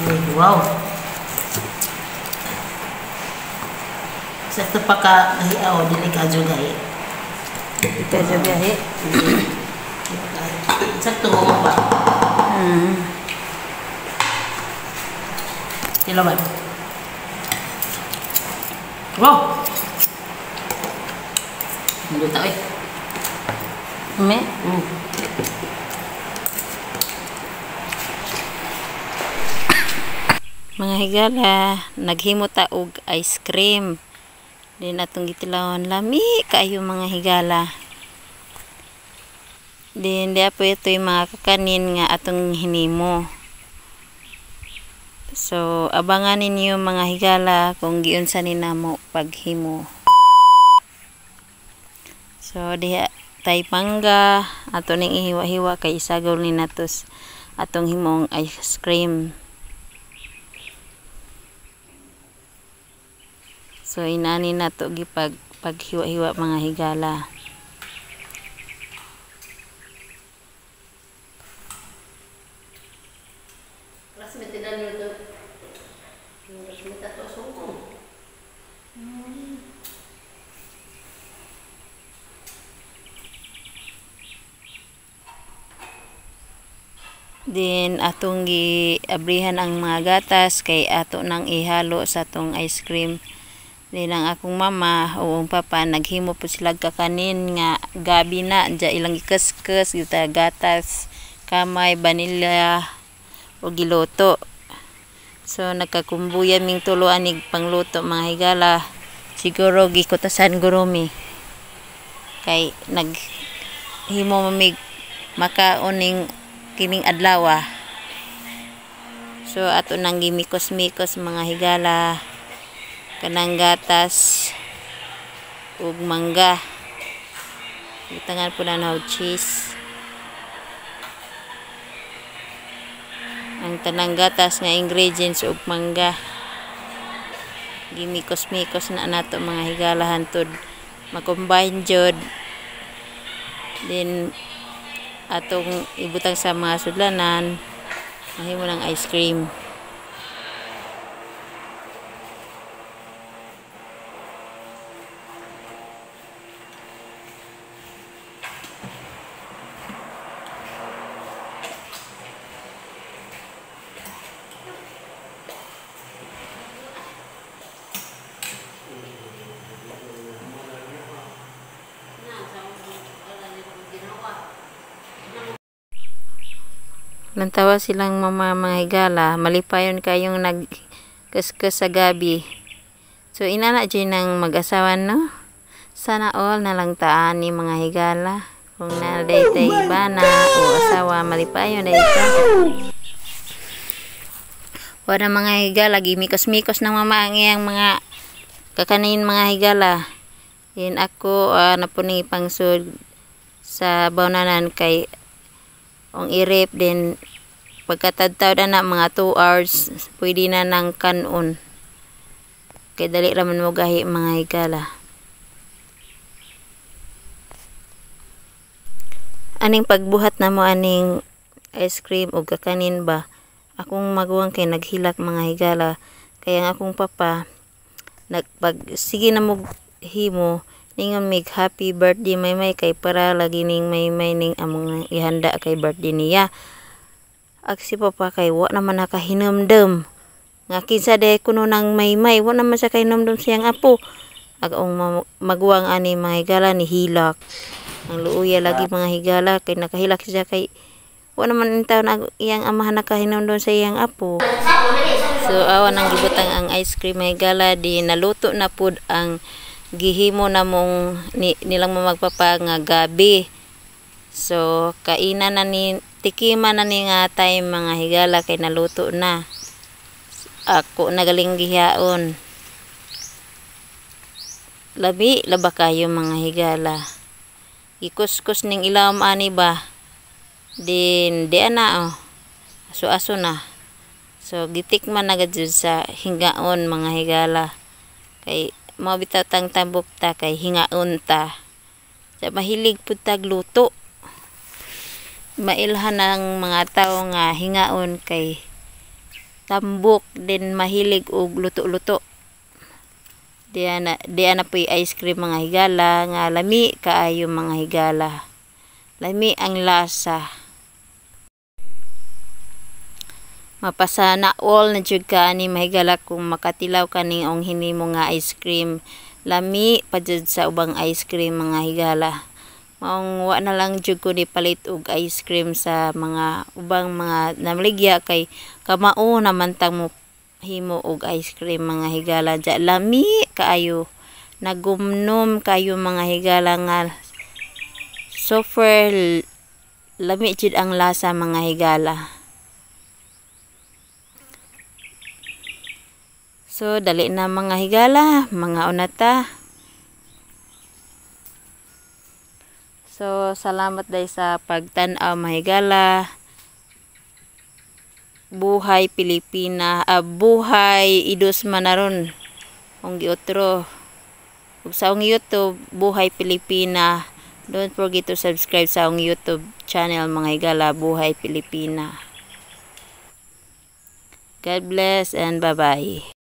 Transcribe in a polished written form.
Wow. Sakto pa ka nahiaw, dili ka jugay. Ito jugay. Sakto mo pa. Tilawan. Wow. Hindi tayo eh. Me? Mga higala, naghimo ta og ice cream. Din atong gitilawon lami kaayo mga higala. Din dia po ito yung mga kakanin nga atong hinimo. So abangan ninyo mga higala kung giunsa ni namo paghimo. So diha tay mangga ato ning ihiwa-hiwa kay isagaw ni natos atong himong ice cream. So inani nato gipag paghiwa-hiwa mga higala. Din atong giabrihan ang mga gatas kay ato nang ihalo sa tong ice cream. Din ang akong mama o ang papa naghimo po sila kakanin nga gabi na dya ilang ikes-kes yuta gatas, kamay, vanilla o giloto. So nagkakumbuya ming tulo anig pangluto mga higala. Siguro gikutasan gurumi. Kay naghimo mamig makaoning kining adlaw. So ato nang gimikos-mikos mga higala kanang gatas ug mangga. Gitangan po na cheese. Ang tanang gatas nga ingredients ug mangga. Gimikos-mikos na nato mga higala hantod makombine jud. Then atong ibutang sa mga sudlanan mahimo ng ice cream. Lantawa silang mga higala, malipayon kayong nagkeskes sa gabi. So inana dyan ng mag-asawan no? Sana all na lang taan ni mga higala. Kung na-daytay bana o asawa, malipayon dayta. Wala mga higala, gimikos-mikos ng mama ang iyang mga kakanin mga higala. Yan ako napuning pangsud sa baunanan kay ang irip din pagkatadtaw na mga 2 hours pwede na ng kanon kay dali raman mo gahi mga higala. Aning pagbuhat na mo aning ice cream o kakanin ba akong maguwang kay naghilak mga higala kaya ang akong papa sige na mo himo ningon mig happy birthday Maymay kay para lagi ning Maymay ning among ihanda kay birthday niya. Aksi papa kay wa naman nakahinumdum. Nga kinsa day kuno nang Maymay wa naman sa kahinumdum siyang apo. Agong maguwang ani mga higala ni hilak. Ang luuya lagi mga higala kay nakahilak siya kay wa naman intaw na iyang amahan nakahinumdum sa iyang apo. So awan ang gibutang ang ice cream mga higala di naluto na pud ang gihimo na mong nilang magpapa nga gabi. So kainan na ni tikima na ni nga time mga higala kay naluto na. Ako nagaling gihaon. Labi laba kayo mga higala. Ikuskus ning ilawom ani ba. Din di ana aso-aso na. So gitikman na gad sa hingaon mga higala. Kay mabitatang tambok ta kay hingaon ta. Sa mahilig pud tag luto. Mailhan ng mga tao nga hingaon kay tambok din mahilig og luto-luto. Diyan na po ice cream mga higala nga lami kaayo mga higala. Lami ang lasa. Mapasana all na jud ka ani mahigala kung makatilaw kaning ong hinimo nga ice cream. Lami pa jud sa ubang ice cream mga higala. Maong wa na lang jud ko ni palit og ice cream sa mga ubang mga namligya kay kamao naman tang mo himo og ice cream mga higala. Ja lami kaayo. Nagumnom kayo mga higala nga super lami jud ang lasa mga higala. So, dali na mga higala, mga unata. So, salamat dahil sa pagtanaw mga higala. Buhay Pilipina, buhay Idos Manaron. Ang giotro. Ug sa ang YouTube, Buhay Pilipina. Don't forget to subscribe sa ang YouTube channel mga higala, Buhay Pilipina. God bless and bye-bye.